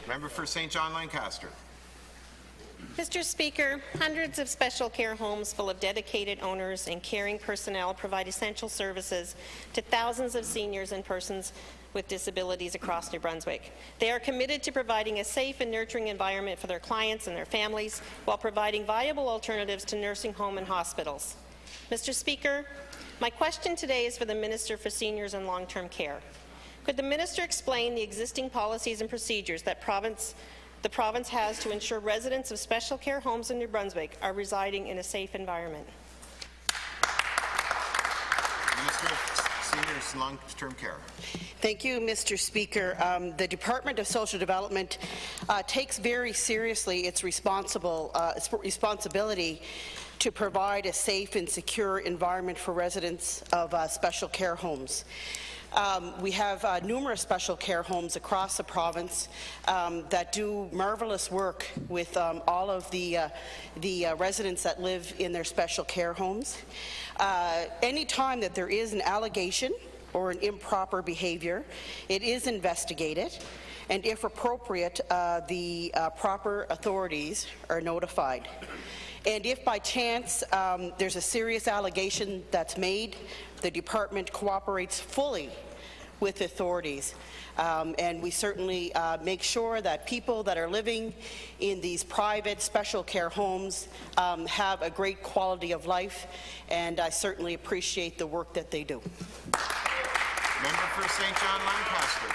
Member for St. John Lancaster. Mr. Speaker, hundreds of special care homes full of dedicated owners and caring personnel provide essential services to thousands of seniors and persons with disabilities across New Brunswick. They are committed to providing a safe and nurturing environment for their clients and their families while providing viable alternatives to nursing home and hospitals. Mr. Speaker, my question today is for the Minister for Seniors and Long-Term Care. Could the Minister explain the existing policies and procedures that the province has to ensure residents of special care homes in New Brunswick are residing in a safe environment? Minister of Seniors and Long-Term Care. Thank you, Mr. Speaker. The Department of Social Development takes very seriously its responsibility to provide a safe and secure environment for residents of special care homes. We have numerous special care homes across the province that do marvelous work with all of the residents that live in their special care homes. Any time that there is an allegation or an improper behavior, it is investigated, and if appropriate, the proper authorities are notified. And if by chance there's a serious allegation that's made, the department cooperates fully with authorities, and we certainly make sure that people that are living in these private special care homes have a great quality of life, and I certainly appreciate the work that they do. Member for St. John Lancaster.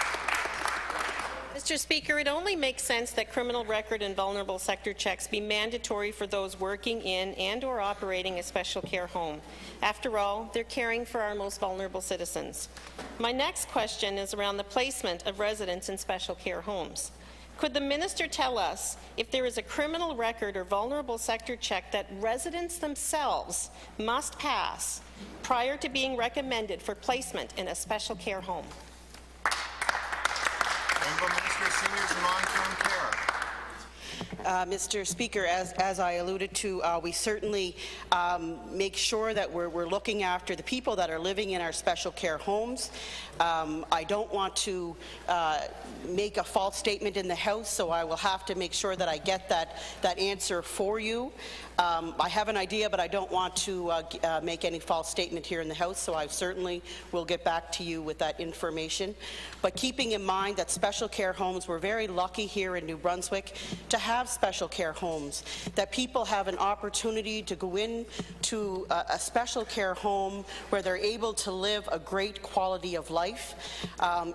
Mr. Speaker, it only makes sense that criminal record and vulnerable sector checks be mandatory for those working in and/or operating a special care home. After all, they're caring for our most vulnerable citizens. My next question is around the placement of residents in special care homes. Could the minister tell us if there is a criminal record or vulnerable sector check that residents themselves must pass prior to being recommended for placement in a special care home? Minister of Seniors and Long-Term Care. Mr. Speaker, as I alluded to, we certainly make sure that we're looking after the people that are living in our special care homes. I don't want to make a false statement in the House, so I will have to make sure that I get that answer for you. I have an idea, but I don't want to make any false statement here in the House, so I certainly will get back to you with that information. But keeping in mind that special care homes, we're very lucky here in New Brunswick to have special care homes, that people have an opportunity to go into a special care home where they're able to live a great quality of life.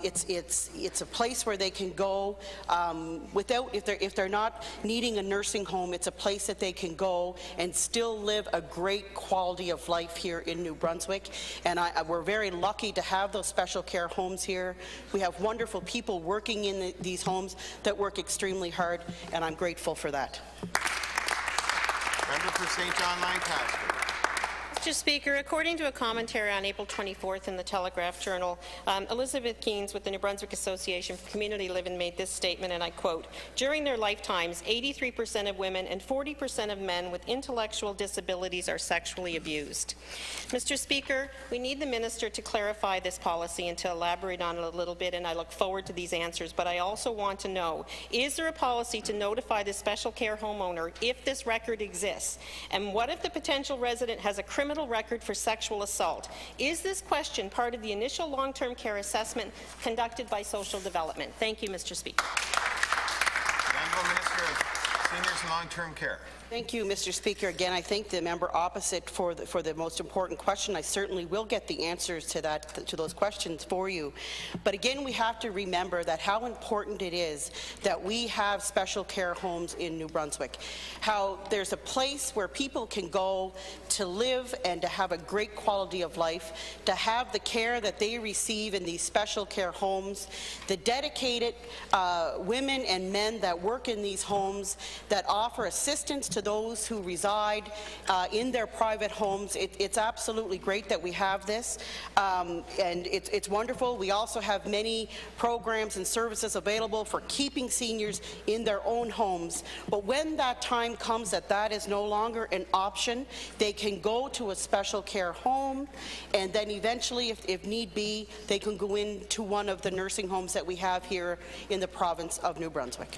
It's a place where they can go if they're not needing a nursing home, it's a place that they can go and still live a great quality of life here in New Brunswick. And we're very lucky to have those special care homes here. We have wonderful people working in these homes that work extremely hard, and I'm grateful for that. Member for St. John Lancaster. Mr. Speaker, according to a commentary on April 24th in the Telegraph Journal, Elizabeth Keynes with the New Brunswick Association for Community Living made this statement, and I quote, "During their lifetimes, 83% of women and 40% of men with intellectual disabilities are sexually abused." Mr. Speaker, we need the minister to clarify this policy and to elaborate on it a little bit, and I look forward to these answers, but I also want to know, is there a policy to notify the special care homeowner if this record exists? And what if the potential resident has a criminal record for sexual assault? Is this question part of the initial long-term care assessment conducted by Social Development? Thank you, Mr. Speaker. Minister of Seniors and Long-Term Care. Thank you, Mr. Speaker. Again, I thank the member opposite for the most important question. I certainly will get the answers to those questions for you. But again, we have to remember that how important it is that we have special care homes in New Brunswick. How there's a place where people can go to live and to have a great quality of life, to have the care that they receive in these special care homes, the dedicated women and men that work in these homes that offer assistance to those who reside in their private homes. It's absolutely great that we have this, and it's wonderful. We also have many programs and services available for keeping seniors in their own homes. But when that time comes that is no longer an option, they can go to a special care home, and then eventually, if need be, they can go into one of the nursing homes that we have here in the province of New Brunswick.